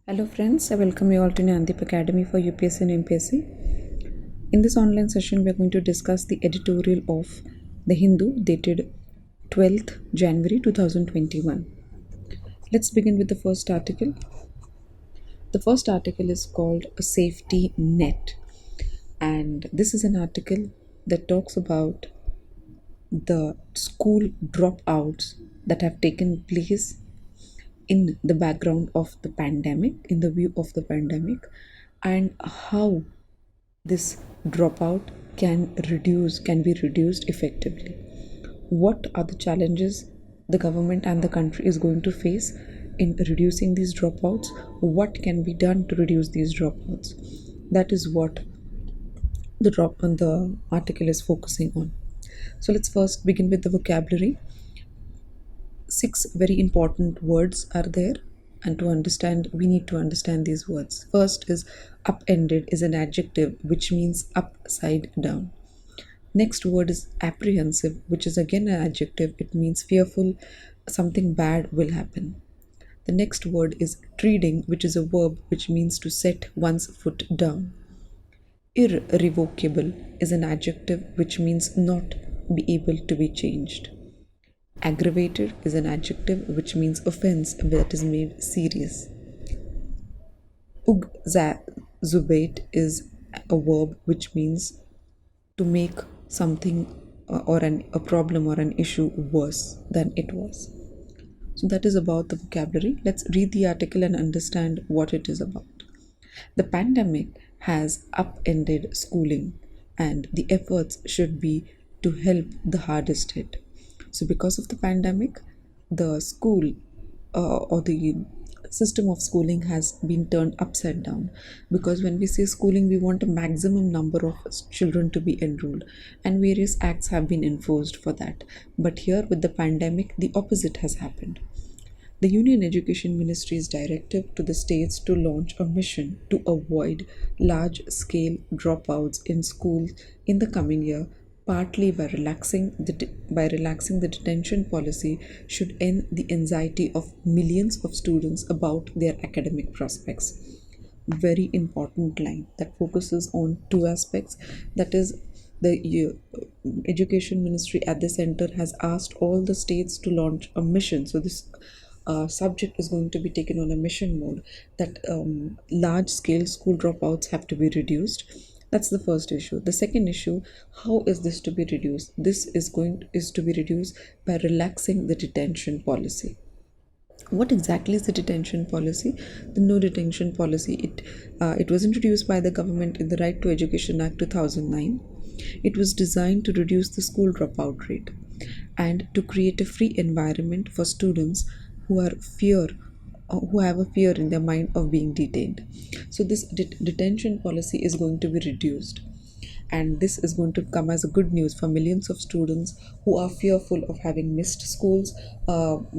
Hello friends, I welcome you all to Nandip Academy for UPSC and MPSC. In this online session, we are going to discuss the editorial of The Hindu dated 12th January 2021. Let's begin with the first article. The first article is called A Safety Net, and this is an article that talks about the school dropouts that have taken place in the background of the pandemic, in the view of the pandemic, and how this dropout can be reduced effectively. What are the challenges the government and the country is going to face in reducing these dropouts? What can be done to reduce these dropouts? That is what the article is focusing on. So let's first begin with the vocabulary. 6 very important words are there, and to understand we need to understand these words. First is upended, is an adjective which means upside down. Next word is apprehensive, which is again an adjective. It means fearful, something bad will happen. The next word is treading, which is a verb which means to set one's foot down. Irrevocable is an adjective which means not be able to be changed. Aggravated is an adjective which means offense that is made serious. Ugzubate is a verb which means to make something a problem or an issue worse than it was. So that is about the vocabulary. Let's read the article and understand what it is about. The pandemic has upended schooling, and the efforts should be to help the hardest hit. So, because of the pandemic, the school or the system of schooling has been turned upside down, because when we say schooling, we want a maximum number of children to be enrolled, and various acts have been enforced for that. But here, with the pandemic, the opposite has happened. The Union Education Ministry's directive to the states to launch a mission to avoid large scale dropouts in schools in the coming year, partly by relaxing the detention policy, should end the anxiety of millions of students about their academic prospects. Very important line that focuses on two aspects. That is, the education ministry at the center has asked all the states to launch a mission. So this subject is going to be taken on a mission mode, that large scale school dropouts have to be reduced. That's the first issue. The second issue, how is this to be reduced? This is to be reduced by relaxing the detention policy. What exactly is the detention policy? The no detention policy. It was introduced by the government in the Right to Education Act 2009. It was designed to reduce the school dropout rate and to create a free environment for students who have a fear in their mind of being detained. So this detention policy is going to be reduced, and this is going to come as a good news for millions of students who are fearful of having missed schools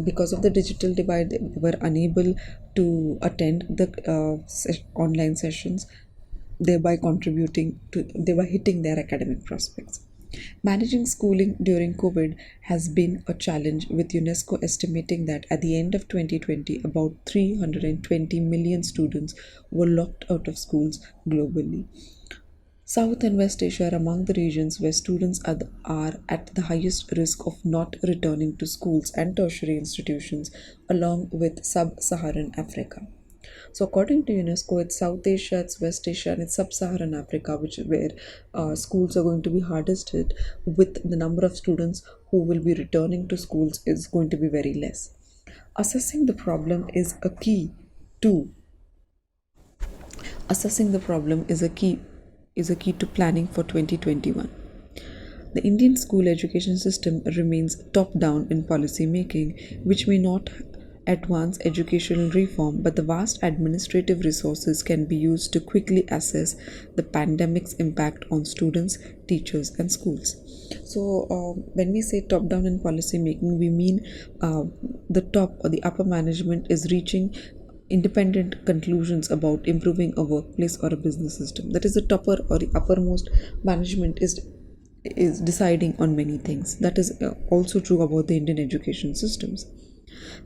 because of the digital divide. They were unable to attend the online sessions, thereby hitting their academic prospects. Managing schooling during COVID has been a challenge, with UNESCO estimating that at the end of 2020, about 320 million students were locked out of schools globally. South and West Asia are among the regions where students are at the highest risk of not returning to schools and tertiary institutions, along with sub-Saharan Africa. So, according to UNESCO, it's South Asia, it's West Asia, and it's Sub-Saharan Africa, which is where schools are going to be hardest hit, with the number of students who will be returning to schools is going to be very less. Assessing the problem is a key to assessing the problem is a key to planning for 2021. The Indian school education system remains top-down in policy making, which may not advance educational reform, but the vast administrative resources can be used to quickly assess the pandemic's impact on students, teachers, and schools. So, when we say top down in policy making, we mean the top or the upper management is reaching independent conclusions about improving a workplace or a business system. That is, the topper or the uppermost management is deciding on many things. That is also true about the Indian education systems.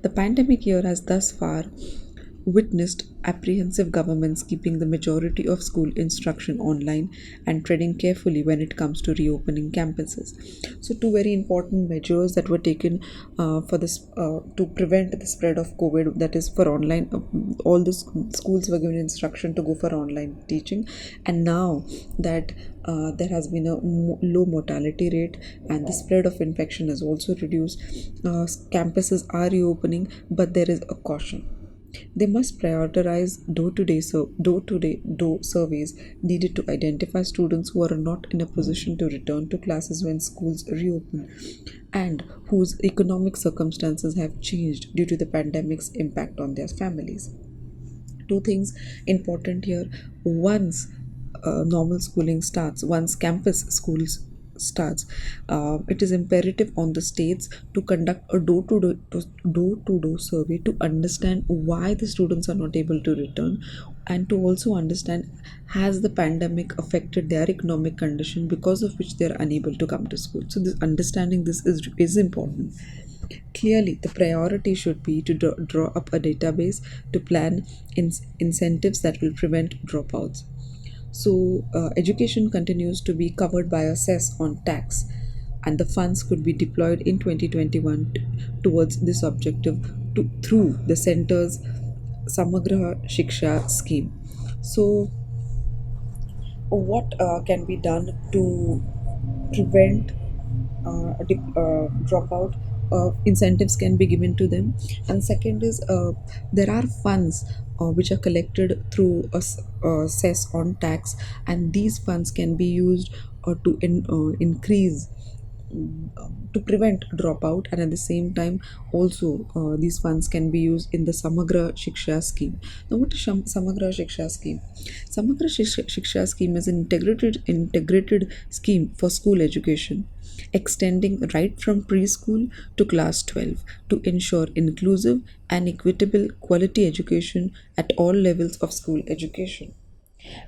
The pandemic year has thus far witnessed apprehensive governments keeping the majority of school instruction online and treading carefully when it comes to reopening campuses. So, two very important measures that were taken for this to prevent the spread of COVID. That is for online. All the schools were given instruction to go for online teaching, and now that there has been a low mortality rate and the spread of infection has also reduced, campuses are reopening, but there is a caution. They must prioritize door surveys needed to identify students who are not in a position to return to classes when schools reopen and whose economic circumstances have changed due to the pandemic's impact on their families. Two things important here. Once normal schooling starts, once campus schools starts, it is imperative on the states to conduct a door-to-door survey to understand why the students are not able to return, and to also understand has the pandemic affected their economic condition because of which they are unable to come to school. So this understanding this is important. Clearly, the priority should be to draw up a database to plan incentives that will prevent dropouts. So, education continues to be covered by a cess on tax, and the funds could be deployed in 2021 towards this objective through the center's Samagra Shiksha scheme. So, what can be done to prevent dropout? Incentives can be given to them, and second is there are funds which are collected through a cess on tax, and these funds can be used increase to prevent dropout, and at the same time also these funds can be used in the Samagra Shiksha scheme. Now, what is Samagra Shiksha scheme? Samagra Shiksha scheme is an integrated scheme for school education, extending right from preschool to class 12 to ensure inclusive and equitable quality education at all levels of school education.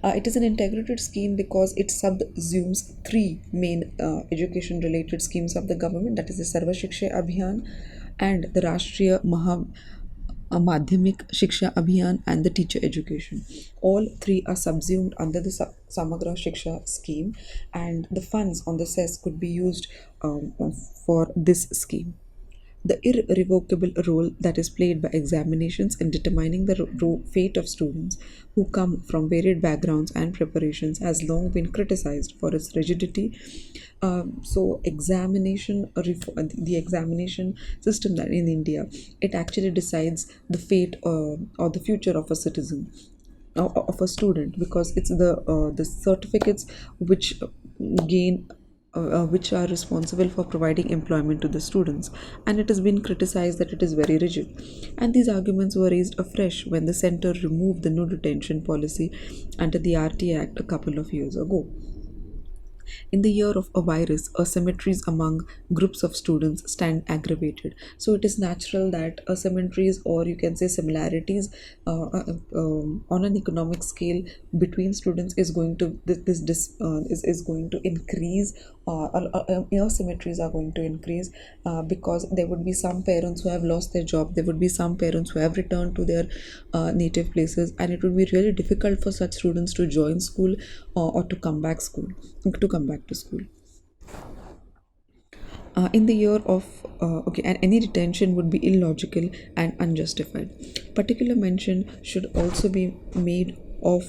It is an integrated scheme because it subsumes three main education related schemes of the government, that is the Sarva Shiksha Abhiyan and the Rashtriya Madhyamik Shiksha Abhiyan and the teacher education. All three are subsumed under the Samagra Shiksha scheme, and the funds on the cess could be used for this scheme. The irrevocable role that is played by examinations in determining the fate of students who come from varied backgrounds and preparations has long been criticized for its rigidity. So, the examination system that in India, it actually decides the fate or the future of a citizen, of a student, because it's the certificates which gain which are responsible for providing employment to the students, and it has been criticized that it is very rigid. And these arguments were raised afresh when the center removed the no detention policy under the RT Act a couple of years ago. In the year of a virus, asymmetries among groups of students stand aggravated. So it is natural that asymmetries, or you can say similarities, on an economic scale between students is going to is going to increase. Asymmetries are going to increase because there would be some parents who have lost their job. There would be some parents who have returned to their native places, and it would be really difficult for such students to join school or to come back to school. In the year of and any detention would be illogical and unjustified. Particular mention should also be made of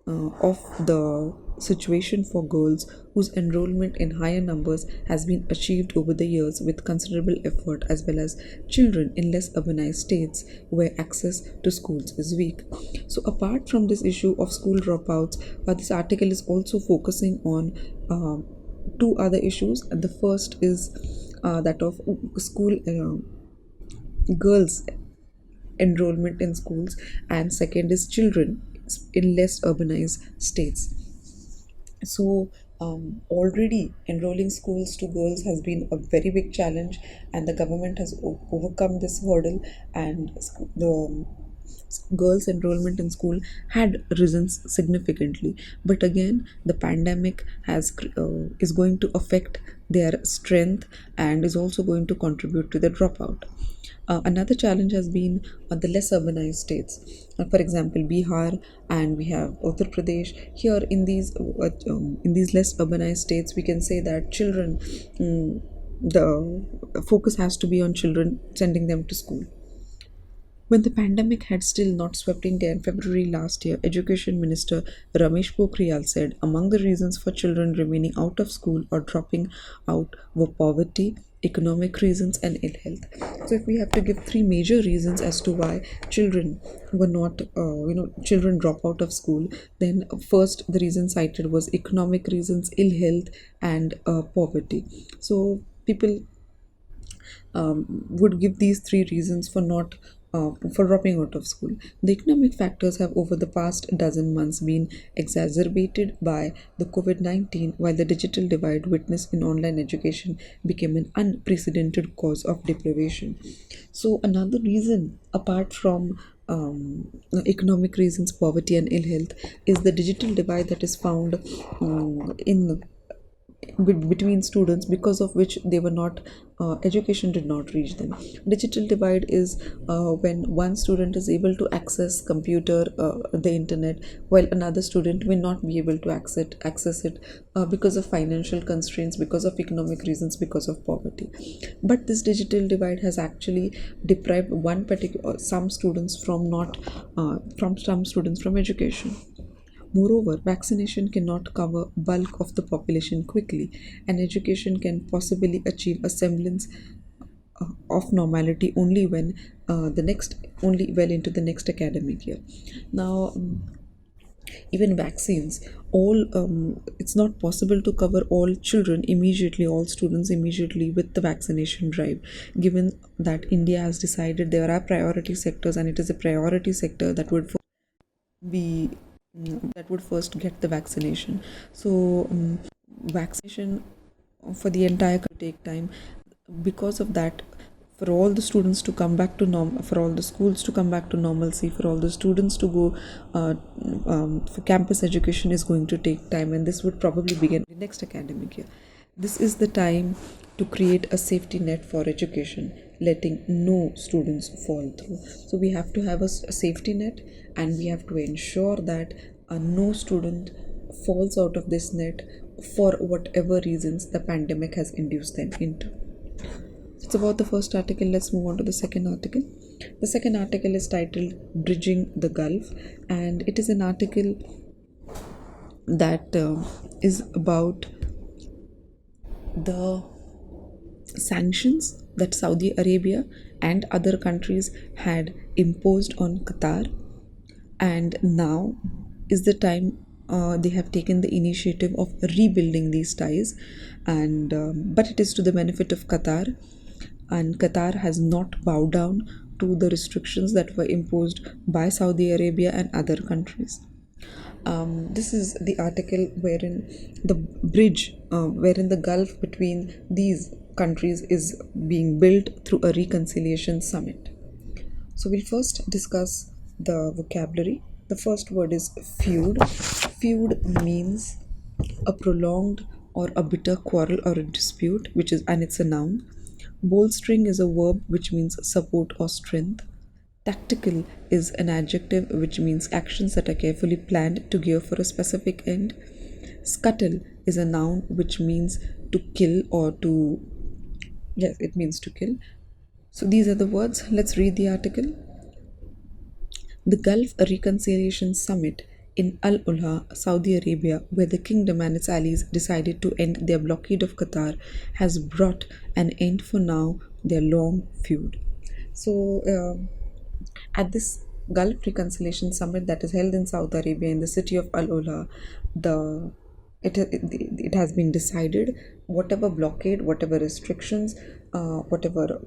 the situation for girls whose enrollment in higher numbers has been achieved over the years with considerable effort, as well as children in less urbanized states where access to schools is weak. So, apart from this issue of school dropouts, this article is also focusing on two other issues. The first is that of school girls enrollment in schools, and second is children in less urbanized states. So already enrolling schools to girls has been a very big challenge, and the government has overcome this hurdle, and the girls enrollment in school had risen significantly. But again, the pandemic is going to affect their strength and is also going to contribute to the dropout. Another challenge has been the less urbanized states. For example, Bihar and we have Uttar Pradesh. Here in these less urbanized states, we can say that children, the focus has to be on children, sending them to school. When the pandemic had still not swept India in February last year, Education Minister Ramesh Pokhriyal said among the reasons for children remaining out of school or dropping out were poverty, economic reasons, and ill health. So, if we have to give three major reasons as to why children were not, children drop out of school, then first the reason cited was economic reasons, ill health, and poverty. So, people would give these three reasons for not for dropping out of school. The economic factors have over the past dozen months been exacerbated by the COVID-19, while the digital divide witnessed in online education became an unprecedented cause of deprivation. So another reason apart from economic reasons, poverty, and ill health is the digital divide that is found in between students, because of which they were not education did not reach them. Digital divide is when one student is able to access computer, the internet, while another student may not be able to access it because of financial constraints, because of economic reasons, because of poverty. But this digital divide has actually deprived one particular some students from not from some students from education. Moreover, vaccination cannot cover bulk of the population quickly, and education can possibly achieve a semblance of normality only when only well into the next academic year. Now, even vaccines, all it's not possible to cover all children immediately, all students immediately with the vaccination drive, given that India has decided there are priority sectors, and it is a priority sector that would be that would first get the vaccination. So vaccination for the entire country take time. Because of that, for all the students to come back to for all the schools to come back to normalcy, for all the students to go for campus education is going to take time, and this would probably begin the next academic year. This is the time to create a safety net for education, letting no students fall through. So we have to have a safety net, and we have to ensure that no student falls out of this net for whatever reasons the pandemic has induced them into. It's about the first article. Let's move on to the second article. The second article is titled Bridging the Gulf, and it is an article that is about the sanctions that Saudi Arabia and other countries had imposed on Qatar, and now is the time they have taken the initiative of rebuilding these ties, and but it is to the benefit of Qatar, and Qatar has not bowed down to the restrictions that were imposed by Saudi Arabia and other countries. This is the article wherein the bridge, wherein the gulf between these countries is being built through a reconciliation summit. So we'll first discuss the vocabulary. The first word is feud. Feud means a prolonged or a bitter quarrel or a dispute, and it's a noun. Bolstering is a verb which means support or strength. Tactical is an adjective which means actions that are carefully planned to gear for a specific end. Scuttle is a noun which means to kill or to, yes, it means to kill. So these are the words. Let's read the article. The Gulf Reconciliation Summit in Al Ula, Saudi Arabia, where the kingdom and its allies decided to end their blockade of Qatar, has brought an end for now their long feud. So, at this Gulf Reconciliation Summit that is held in Saudi Arabia in the city of Al Ula, it has been decided whatever blockade, whatever restrictions, whatever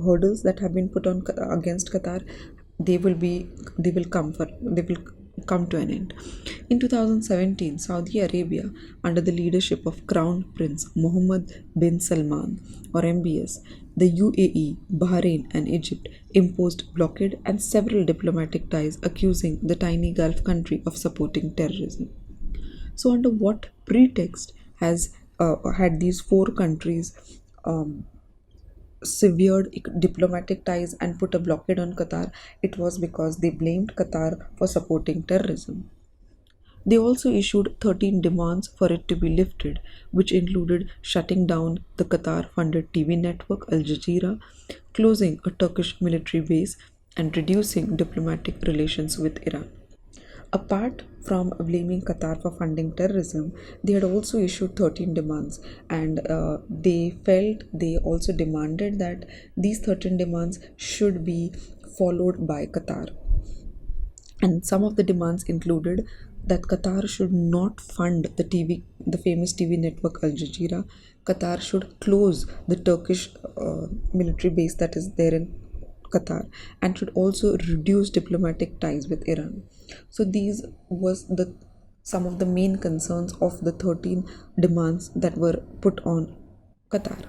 hurdles that have been put on against Qatar, they will come to an end. In 2017, Saudi Arabia, under the leadership of Crown Prince Mohammed bin Salman, or MBS, the UAE, Bahrain, and Egypt imposed blockade and several diplomatic ties, accusing the tiny Gulf country of supporting terrorism. So, under what pretext had these four countries severed diplomatic ties and put a blockade on Qatar, it was because they blamed Qatar for supporting terrorism. They also issued 13 demands for it to be lifted, which included shutting down the Qatar funded TV network Al Jazeera, closing a Turkish military base, and reducing diplomatic relations with Iran. Apart from blaming Qatar for funding terrorism, they had also issued 13 demands, and they also demanded that these 13 demands should be followed by Qatar. And some of the demands included that Qatar should not fund the famous TV network Al Jazeera. Qatar should close the Turkish military base that is there in Qatar, and should also reduce diplomatic ties with Iran. So these was the some of the main concerns of the 13 demands that were put on Qatar.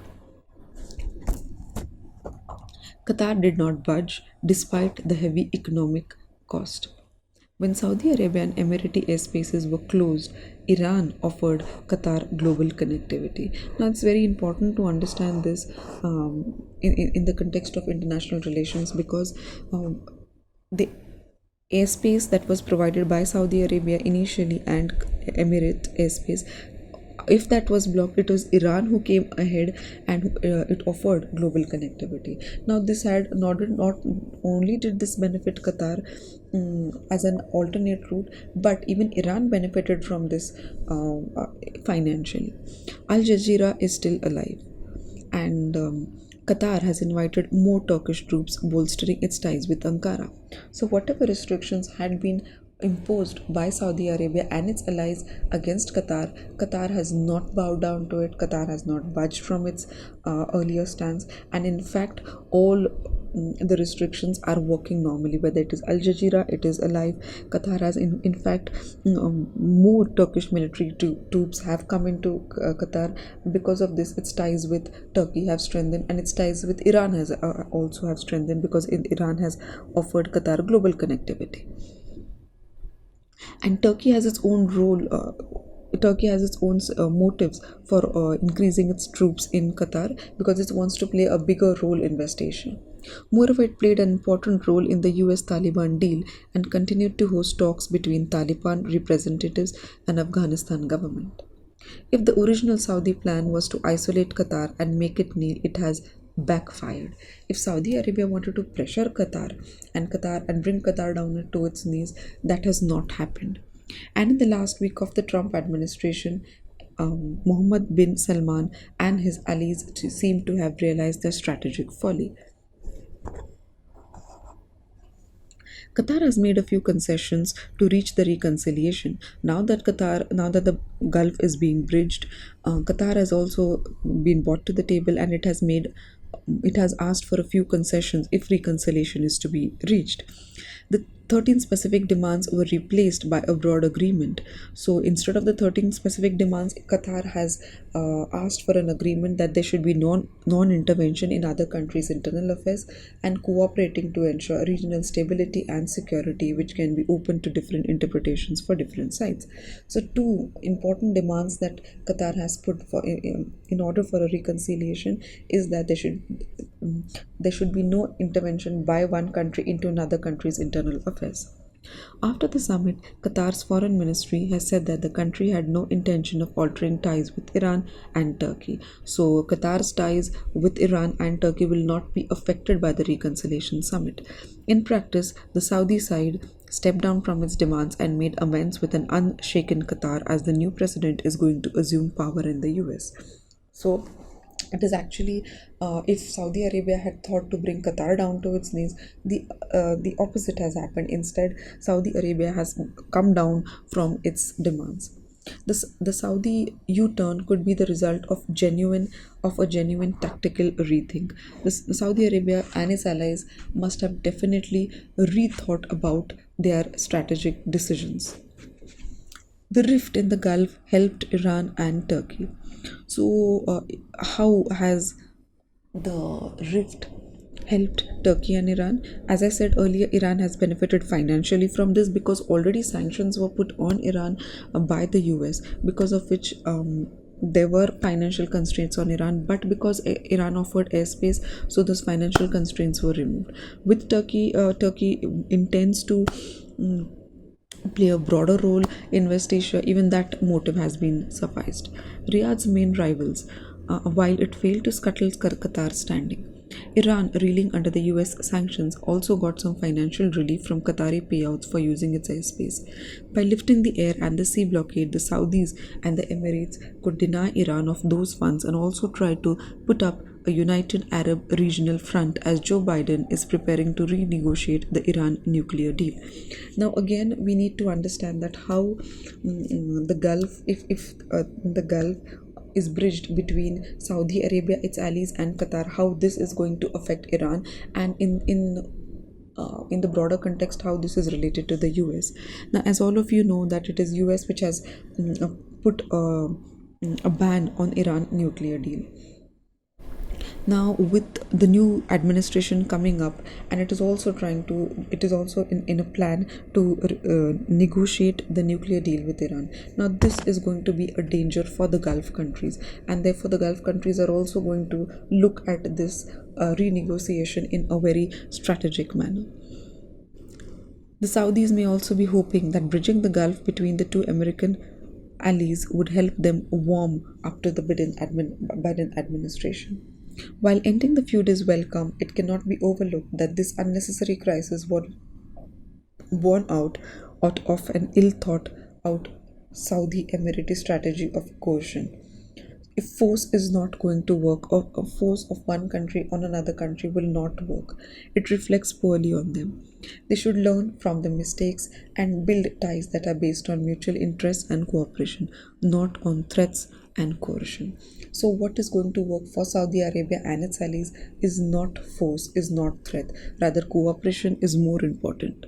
Qatar did not budge despite the heavy economic cost. When Saudi Arabia and Emirati airspaces were closed, Iran offered Qatar global connectivity. Now, it's very important to understand this in the context of international relations, because the airspace that was provided by Saudi Arabia initially and Emirate airspace, if that was blocked, it was Iran who came ahead and it offered global connectivity. Now this had not only did this benefit Qatar as an alternate route, but even Iran benefited from this financially. Al Jazeera is still alive, and Qatar has invited more Turkish troops, bolstering its ties with Ankara. So, whatever restrictions had been imposed by Saudi Arabia and its allies against Qatar, Qatar has not bowed down to it. Qatar has not budged from its earlier stance, and in fact, all the restrictions are working normally. Whether it is Al Jazeera, it is alive. Qatar has, in fact, more Turkish military troops have come into Qatar. Because of this, its ties with Turkey have strengthened, and its ties with Iran has also have strengthened, because Iran has offered Qatar global connectivity. And Turkey has its own role. Turkey has its own motives for increasing its troops in Qatar, because it wants to play a bigger role in West Asia. Moreover, it played an important role in the US Taliban deal and continued to host talks between Taliban representatives and Afghanistan government. If the original Saudi plan was to isolate Qatar and make it kneel, it has backfired. If Saudi Arabia wanted to pressure Qatar and bring Qatar down to its knees, that has not happened. And in the last week of the Trump administration, Mohammed bin Salman and his allies seem to have realized their strategic folly. Qatar has made a few concessions to reach the reconciliation. Now that the Gulf is being bridged, Qatar has also been brought to the table, and it has asked for a few concessions if reconciliation is to be reached. The 13 specific demands were replaced by a broad agreement. So instead of the 13 specific demands, Qatar has asked for an agreement that there should be non-intervention in other countries' internal affairs, and cooperating to ensure regional stability and security, which can be open to different interpretations for different sides. So two important demands that Qatar has put for in order for a reconciliation is that there should be no intervention by one country into another country's internal affairs. After the summit, Qatar's foreign ministry has said that the country had no intention of altering ties with Iran and Turkey. So, Qatar's ties with Iran and Turkey will not be affected by the reconciliation summit. In practice, the Saudi side stepped down from its demands and made amends with an unshaken Qatar, as the new president is going to assume power in the US. So, it is actually, if Saudi Arabia had thought to bring Qatar down to its knees, the opposite has happened. Instead, Saudi Arabia has come down from its demands. The Saudi U-turn could be the result of a genuine tactical rethink. The Saudi Arabia and its allies must have definitely rethought about their strategic decisions. The rift in the Gulf helped Iran and Turkey. So, how has the rift helped Turkey and Iran? As I said earlier, Iran has benefited financially from this, because already sanctions were put on Iran by the US, because of which there were financial constraints on Iran, but because Iran offered airspace, so those financial constraints were removed. With Turkey, Turkey intends to play a broader role in West Asia. Even that motive has been sufficed. Riyadh's main rivals, while it failed to scuttle Qatar's standing. Iran, reeling under the US sanctions, also got some financial relief from Qatari payouts for using its airspace. By lifting the air and the sea blockade, the Saudis and the Emirates could deny Iran of those funds and also try to put up a united Arab regional front as Joe Biden is preparing to renegotiate the Iran nuclear deal. Now, again, we need to understand that how the Gulf, if the Gulf is bridged between Saudi Arabia, its allies, and Qatar, how this is going to affect Iran, and in the broader context, how this is related to the US. Now, as all of you know, that it is US which has put a ban on Iran nuclear deal. Now, with the new administration coming up, and it is also in a plan to negotiate the nuclear deal with Iran. Now, this is going to be a danger for the Gulf countries, and therefore the Gulf countries are also going to look at this renegotiation in a very strategic manner. The Saudis may also be hoping that bridging the Gulf between the two American allies would help them warm up to the Biden administration. While ending the feud is welcome, it cannot be overlooked that this unnecessary crisis was born out of an ill thought out Saudi Emirati strategy of coercion. If force is not going to work, or a force of one country on another country will not work, it reflects poorly on them. They should learn from the mistakes and build ties that are based on mutual interest and cooperation, not on threats and coercion. So, what is going to work for Saudi Arabia and its allies is not force, is not threat, rather, cooperation is more important.